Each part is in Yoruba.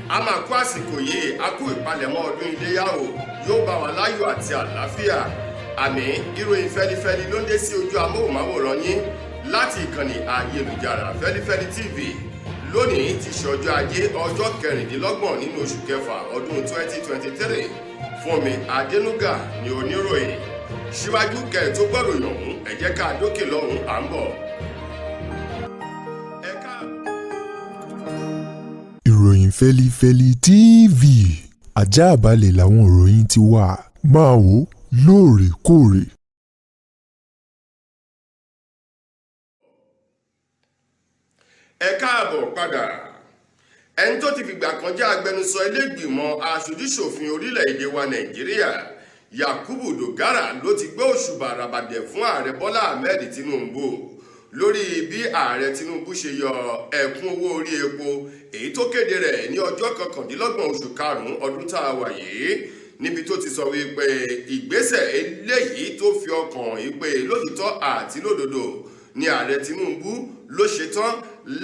a máa kó àsìkò yìí a kú ìpalẹ̀mọ́ ọdún iléyá o yóò bá wa láyọ̀ àti àlàáfíà àmì ìròyìn fẹ́lifẹ́li ló ń dé sí ojú amóhùnmáwòrán yín láti ìkànnì ayélujára Feli-feli TV lónìí ti ṣe ọjọ́ ajé ọjọ́ 26 nínú oṣù kẹfà ọdún 2023 Fúnmi Adénúgà ni oníròyìn síwájú kẹ́ tó gbọ́ròyìn ọ̀hún ẹ jẹ́ ká dókè lọ́hùn à ń bọ̀. Ìròyìn Feli-feli TV àjààbálẹ̀ làwọn ìròyìn ti wà máa wò lóòrèkóòrè. Ẹ káàbọ̀ padà. Ẹni tó ti fìgbà kan jẹ́ agbẹnusọ ilé ìgbìmọ̀ aṣojú-ṣòfin orílẹ̀-èdè wa Nàìjíríà Yakubu Dogara ló ti gbé òṣùbà ràbàdẹ̀ fún ààrẹ Bọ́lá Ahmed Tinubu lórí bí ààrẹ Tinubu ṣe yọ ẹ̀kún owó orí epo èyí tó kéde rẹ̀ ní ọjọ́ 29 oṣù karùn-ún ọdún tá a wà yìí níbi tó ti sọ wípé ìgbésẹ̀ eléyìí tó fi ọkàn ìpè lótìtọ́ àti lódodo ni ààrẹ Tinubu ló ṣetán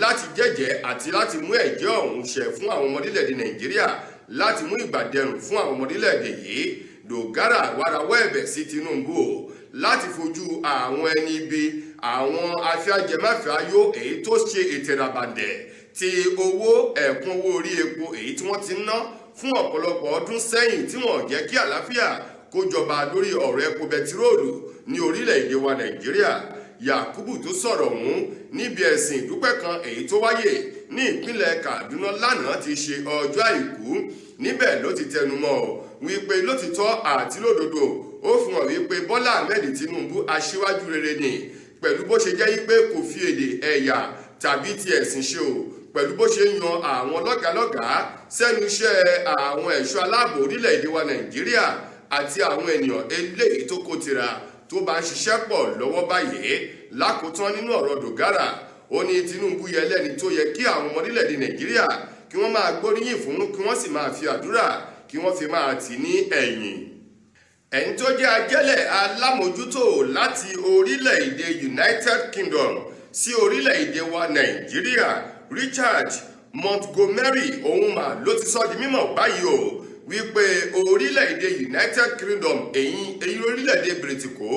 láti jẹ́jẹ́ àti láti mú ẹ̀jẹ́ ọ̀hún ṣẹ fún àwọn ọmọ orílẹ̀-èdè Nàìjíríà láti mú ìgbàdẹrùn fún àwọn ọmọ orílẹ̀-èdè yìí. Dogara wàrawọ́ ẹ̀bẹ̀ sí Tinubu láti fojú àwọn ẹni ibi àwọn afẹ́ajẹmáfẹ́ayó èyí tó ṣe ètèràbàǹdẹ̀ ti owó ẹ̀kún owó orí epo èyí tí wọ́n ti ná fún ọ̀pọ̀lọpọ̀ ọdún sẹ́yìn tí wọ́n jẹ́ kí àlàáfíà kó jọba lórí ọ̀rọ̀ epo bẹtiróòlù ní orílẹ̀-èdè wa Nàìjíríà. Yakubu tó sọ̀rọ̀ ọ̀hún níbi ẹ̀sìn ìdúpẹ́ kan èyí tó wáyé ní ìpínlẹ̀ Kaduna lánàá ti ṣe ọjọ́ àìkú níbẹ̀ ló ti tẹnumọ́ wípé lótìtọ́ àti lódodo ó fi hàn wípé Bọ́lá Ahmed Tinubu aṣíwájú rere ni pẹ̀lú bó ṣe jẹ́ wípé kò fi èdè ẹ̀yà tàbí ti ẹ̀sìn ṣe o pẹ̀lú bó ṣe ń yan àwọn lọ́gàálọ́gàá sẹ́nu iṣẹ́ àwọn ẹ̀ṣọ́ aláàbò orílẹ̀-èdè wa Nàìjíríà àti àwọn ènìyàn eléyìí tó kó tira tó bá ń ṣiṣẹ́ pọ̀ lọ́wọ́ báyìí. Lákòótán nínú ọ̀rọ̀ Dogara ó ní Tinubu yẹ lẹ́ni tó yẹ kí àwọn ọmọ orílẹ̀-èdè Nàìjíríà kí wọ́n máa gbóríyìn fún kí wọ́n sì máa fi àdúrà kí wọ́n fi máa tì ní ẹ̀yìn. Ẹni tó jẹ́ ajẹ́lẹ̀ alámòjútó láti orílẹ̀-èdè United Kingdom sí orílẹ̀-èdè wa Nàìjíríà Richard Montgomery òun mà ló ti sọ di mímọ̀ báyìí o wípé orílẹ̀-èdè United Kingdom èyí orílẹ̀-èdè Bìrìtìkó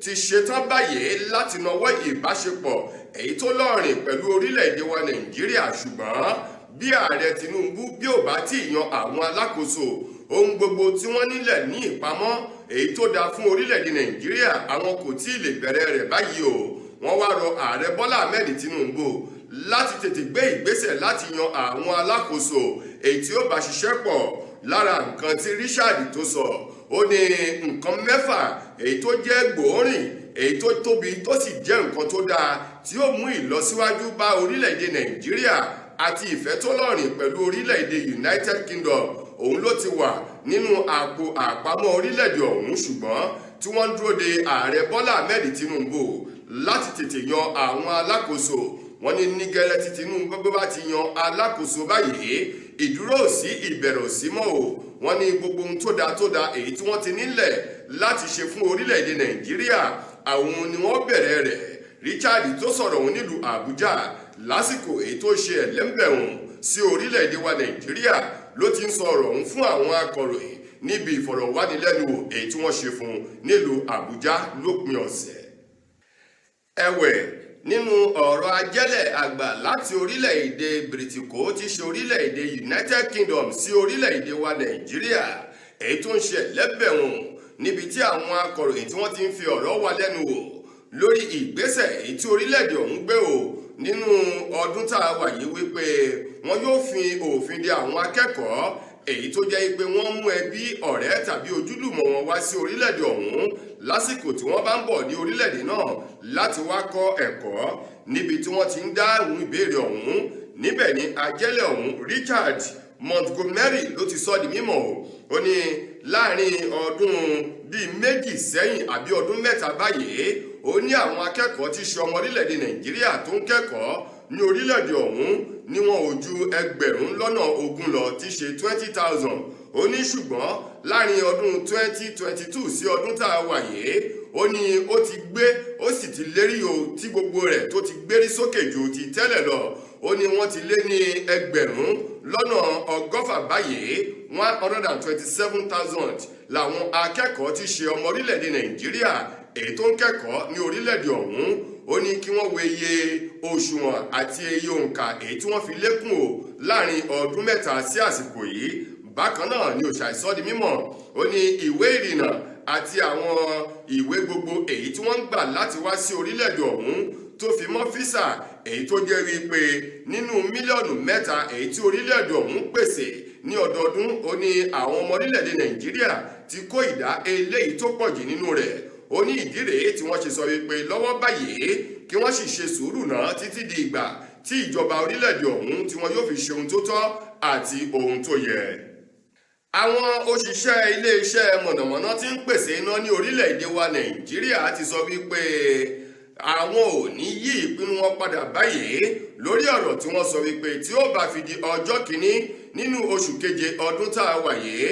ti ṣetán báyìí láti nawọ́ ìbáṣepọ̀ èyí tó lọ́rìn pẹ̀lú orílẹ̀-èdè wa Nàìjíríà ṣùgbọ́n bí ààrẹ Tinubu bí ò bá tí yan àwọn alákòóso ohun gbogbo tí wọ́n nílẹ̀ ní ìpamọ́ èyí tó dáa fún orílẹ̀-èdè Nàìjíríà àwọn kò tí ì lè bẹ̀rẹ̀ rẹ̀ báyìí o. Wọ́n wá rọ ààrẹ Bọ́lá Ahmed Tinubu láti tètè gbé ìgbésẹ̀ láti yan àwọn alákòóso èyí tí ó bá ṣiṣẹ́ pọ̀. Lára nǹkan tí Richard tó sọ ó ní nǹkan 6 èyí tó jẹ́ gbòórìn èyí tó tóbi tó sì jẹ́ nǹkan tó dáa tí ó mú ìlọsíwájú bá orílẹ̀-èdè Nàìjíríà àti ìfẹ́ tó lọ́rìn pẹ̀lú orílẹ̀-èdè United Kingdom òun ló ti wà nínú àpò àpamọ́ orílẹ̀-èdè ọ̀hún ṣùgbọ́n tí wọ́n ń dúró de ààrẹ Bọ́lá Ahmed Tinubu láti tètè yan àwọn alákòóso. Wọ́n ní nígẹ̀rẹ́ tí Tinubu bá ti yan alákòóso báyìí ìdúró sí ìbẹ̀rẹ̀ sí mọ́ o. Wọ́n ní gbogbo ohun tó dáa èyí tí wọ́n ti nílẹ̀ láti ṣe fún orílẹ̀-èdè Nàìjíríà àwọn ni wọ́n bẹ̀rẹ̀ rẹ̀. Richard tó sọ̀rọ̀ òun nílùú Àbújá lásìkò èyí tó ṣe ẹ̀lẹ́mbẹ̀rún sí orílẹ̀-èdè wa Nàìjíríà ló ti ń sọ̀rọ̀ òun fún àwọn akọ̀ròyìn níbi ìfọ̀rọ̀wánilẹ́nuwò èyí tí wọ́n ṣe fún nílùú Àbújá lópin ọ̀sẹ̀. Ẹ̀wẹ̀ nínú ọ̀rọ̀ ajẹ́lẹ̀ àgbà láti orílẹ̀-èdè Bìrìtìkó ti ṣe orílẹ̀-èdè United Kingdom sí orílẹ̀-èdè wa Nàìjíríà èyí tó ń ṣe lẹ́bẹ̀wọ̀n níbi tí àwọn akọ̀ròyìn tí wọ́n ti ń fi ọ̀rọ̀ wá lẹ́nu wò lórí ìgbésẹ̀ èyí tí orílẹ̀-èdè ọ̀hún gbé o nínú ọdún tá a wà yìí wípé wọn yóò fi òfin de àwọn akẹ́kọ̀ọ́ èyí tó jẹ́ pé wọ́n mú ẹbí ọ̀rẹ́ tàbí ojúlùmọ̀ wọn wá sí orílẹ̀-èdè ọ̀hún lásìkò tí wọ́n bá ń bọ̀ ní orílẹ̀-èdè náà láti wá kọ́ ẹ̀kọ́ níbi tí wọ́n ti ń dáhùn ìbéèrè ọ̀hún. Níbẹ̀ ni ajẹ́lẹ̀ ọ̀hún Richard Montgomery ló ti sọ di mímọ̀ ó ní láàrin ọdún bíi 2 sẹ́yìn àbí ọdún 3 báyìí ó ní àwọn akẹ́kọ̀ọ́ tí ṣe ọmọ orílẹ̀-èdè Nàìjíríà tó ń kẹ́kọ̀ọ́ ní orílẹ̀-èdè ọ̀hún ní wọn ò ju 20,000 lọ tí ṣe 20,000. Ó ní ṣùgbọ́n láàrin ọdún 2022 sí ọdún tá a wà yìí ó ní ó ti gbé ó sì ti lérí o tí gbogbo rẹ̀ tó ti gbérí sókè ju ti tẹ́lẹ̀ lọ. ó ní wọ́n ti lé ní ẹgbẹ̀rún lọ́nà ọgọ́fà báyìí 127,000 làwọn akẹ́kọ̀ọ́ ti ṣe ọmọ orílẹ̀-èdè Nàìjíríà èyí tó ń kẹ́kọ̀ọ́ ní orílẹ̀-èdè ọ̀hún. Ó ní kí wọ́n wo iye òṣùwọ̀n àti iye òǹkà èyí tí wọ́n fi lékún o láàrin ọdún mẹ́ta sí àsìkò yìí. Bákan náà ni òṣàìsọ́ di mímọ̀, ó ní ìwé ìrìnnà àti àwọn ìwé gbogbo èyí tí wọ́n ń gbà láti wá sí orílẹ̀-èdè ọ̀hún tó fi mọ́ físà èyí tó jẹ́ rí pé nínú mílíọ̀nù 3 èyí tí orílẹ̀-èdè ọ̀hún pèsè ní ọdọọdún, ó ní àwọn ọmọ orílẹ̀-èdè Nàìjíríà ti kó ìdá eléyìí tó pọ̀jù nínú rẹ̀. Ó ní ìdí rèé tí wọ́n ṣe sọ wípé lọ́wọ́ báyìí kí wọ́n sì ṣe sùúrù náà títí di ìgbà tí ìjọba orílẹ̀-èdè ọ̀hún tí wọ́n yóò fi ṣe ohun tó tọ́ àti ohun tó yẹ. Àwọn òṣìṣẹ́ iléeṣẹ́ mọ̀nàmọ́ná tí ń pèsè iná ní orílẹ̀-èdè wa Nàìjíríà ti sọ wípé àwọn ò ní yí ìpinnu wọn padà báyìí lórí ọ̀rọ̀ tí wọ́n sọ wípé tí ó bá fi di ọjọ́ kìíní nínú oṣù keje ọdún tá a wà yìí,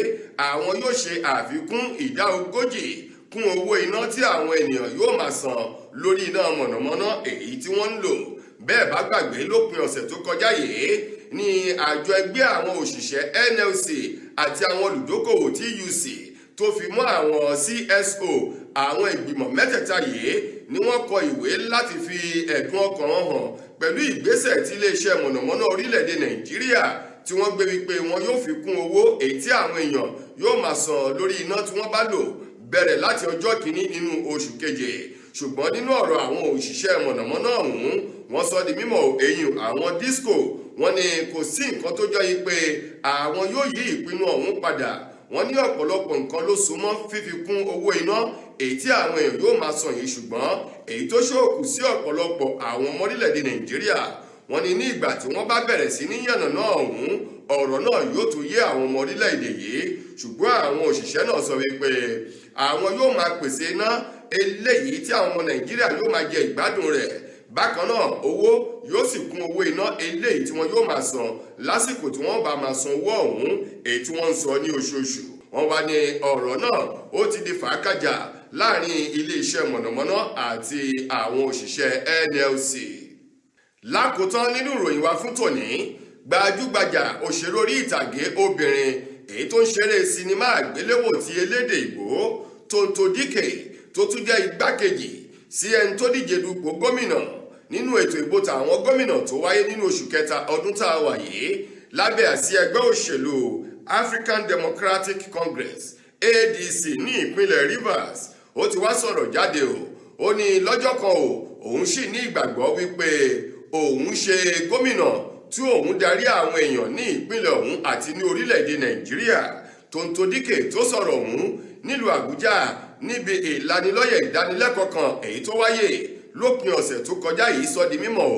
àwọn yóò ṣe àfikún ìdá 40 kún owó iná tí àwọn ènìyàn yóò máa san lórí iná mọ̀nàmọ́ná èyí tí wọ́n ń lò. Bẹ́ẹ̀ bá gbàgbé lópin ọ̀sẹ̀ tó kọjá yìí ní àjọ ẹgbẹ́ àwọn òṣìṣẹ́ NLC àti àwọn olùdókòwò TUC tó fi mọ́ àwọn CSO, àwọn ìgbìmọ̀ mẹ́tẹ̀ẹ̀ta yìí ni wọ́n kọ ìwé láti fi ẹ̀dùn ọkàn wọn hàn pẹ̀lú ìgbésẹ̀ tí iléeṣẹ́ mọ̀nàmọ́ná orílẹ̀-èdè Nàìjíríà tí wọ́n gbé wípé wọn yóò fi kún owó èyí tí àwọn èèyàn yóò máa san lórí iná tí wọ́n bá lò bẹ̀rẹ̀ láti ọjọ́ kìíní nínú oṣù keje. Ṣùgbọ́n nínú ọ̀rọ̀ àwọn òṣìṣẹ́ mọ̀nàmọ́ná ọ̀hún, wọ́n sọ di mímọ̀ èyí àwọn disco wọ́n ní kò sí nǹkan tó jọ yí pé àwọn yóò yí ìpinnu ọ̀hún padà. Wọ́n ní ọ̀pọ̀lọpọ̀ nǹkan ló so mọ́ fífi kún owó iná èyí tí àwọn èèyàn yóò máa san yìí, ṣùgbọ́n èyí tó ṣòkù sí ọ̀pọ̀lọpọ̀ àwọn ọmọ orílẹ̀-èdè Nàìjíríà, wọ́n ní ní ìgbà tí wọ́n bá bẹ̀rẹ̀ sí ní yànnàná ọ̀hún, ọ̀rọ̀ náà yóò tún yé àwọn ọmọ orílẹ̀-èdè yìí. Ṣùgbọ́n àwọn òṣìṣẹ́ náà sọ wípé àwọn yóò máa pèsè iná eléyìí tí àwọn ọmọ Nàìjíríà yóò máa jẹ ìgbádùn rẹ̀. Bákan náà owó yóò sì kún owó iná eléyìí tí wọ́n yóò máa san lásìkò tí wọ́n bá máa san owó ọ̀hún èyí tí wọ́n ń sọ ní oṣooṣù. Wọ́n wá ní ọ̀rọ̀ náà ó ti di fàákàjà láàrin iléeṣẹ́ mọ̀nàmọ́ná àti àwọn òṣìṣẹ́ NLC. Lákòótán nínú ìròyìn wa fún tòní, gbajúgbajà òṣèré orí ìtàgé obìnrin èyí tó ń ṣeré sinimá àgbéléwò ti elédè Ìgbò Tonto Dike tó tún jẹ́ igbákejì sí ẹni tó díje dupò gómìnà nínú ètò ìbò tàwọn gómìnà tó wáyé nínú oṣù kẹta ọdún tá a wà yìí lábẹ́ àsíá ẹgbẹ́ òṣèlú African Democratic Congress ADC ní ìpínlẹ̀ Rivers. Ó ti wá sọ̀rọ̀ jáde ó ní lọ́jọ́ kan òun sì ní ìgbàgbọ́ wípé òun ṣe gómìnà tí òun darí àwọn èèyàn ní ìpínlẹ̀ ọ̀hún àti ní orílẹ̀-èdè Nàìjíríà. Tonto Dike tó sọ̀rọ̀ ọ̀hún nílùú Àbújá níbi ìlanilọ́yẹ̀ ìdánilẹ́kọ̀ọ́ kan èyí tó wáyé lópin ọ̀sẹ̀ tó kọjá yìí sọ di mímọ̀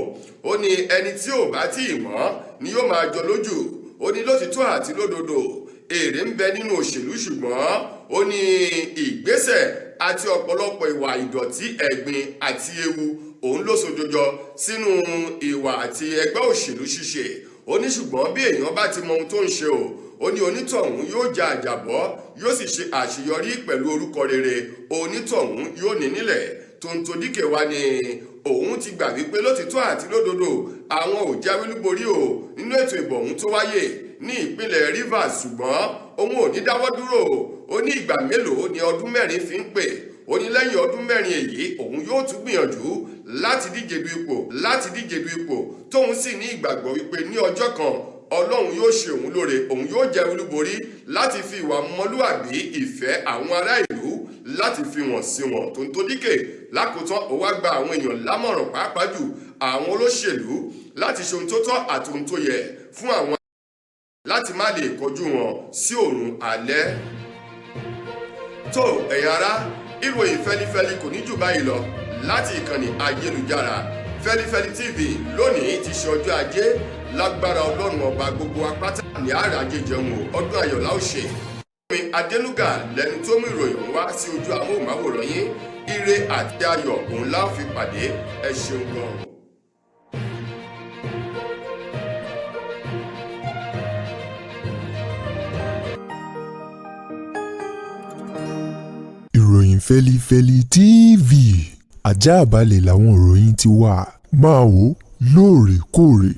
ó ní ẹni tí ò bá tí ì mọ̀ ni yóò máa jọ lójú. Ó ní lótìtọ́ àti lódodo èrè ń bẹ nínú òṣèlú, ṣùgbọ́n ó ní ìgbésẹ̀ àti ọ̀pọ̀lọpọ̀ ìwà ìdọ̀tí, ẹ̀gbin àti ewu òun ló sojọjọ sínú ìwà àti ẹgbẹ́ òṣèlú ṣíṣe. Ó ní ṣùgbọ́n bí èèyàn bá ti mọ ohun tó ń ṣe ó ní onítọ̀hún yóò ja àjàbọ́ yóò sì ṣe àṣeyọrí pẹ̀lú orúkọ rere onítọ̀hún yóò ní nílẹ̀. Tonto Dike wá ní òun ti gbà wípé lótìtọ́ àti lódodo àwọn ò jáwé olúborí nínú ètò ìbò ọ̀hún tó wáyé ní ìpínlẹ̀ Rivers, ṣùgbọ́n òun ò ní dáwọ́ dúró. Ó ní ìgbà mélòó ni ọdún 4 fi ń pè. Ó ní lẹ́yìn ọdún 4 èyí òun yóò tún gbìyànjú láti díje du ipò tóun sì ní ìgbàgbọ́ wípé ní ọjọ́ kan Ọlọ́run yóò ṣe òun lóore, òun yóò jẹ́ olúborí láti fi ìwà ọmọlúwàbí, ìfẹ́ àwọn ará ìlú láti fi wọ̀n sí wọn. Tonto Dike lákòótán ó wá gba àwọn èèyàn lámọ̀ràn pàápàá jù àwọn olóṣèlú láti ṣe ohun tó tọ́ àti ohun tó yẹ fún àwọn láti má lè kọjú wọn sí òrùn alẹ́. Tó ẹ̀yin ará, ìròyìn fẹ́lifẹ́li kò ní jù báyìí lọ láti ìkànnì ayélujára Feli-feli TV. Lónìí ti ṣe ọjọ́ ajé, lágbára Ọlọ́run ọba gbogbo apáta ní àràjẹ jẹun ọdún ayọ̀ la ó ṣe. Adélúgà lẹni tó mú ìròyìn wá sí ojú amóhùnmáwòrán yín. Ire àti ayọ̀ òun la ó fi pàdé. Ẹ ṣeun gan. Ìròyìn Feli-feli TV àjààbálẹ̀ làwọn ìròyìn ti wà. Máa wò lóòrèkóòrè.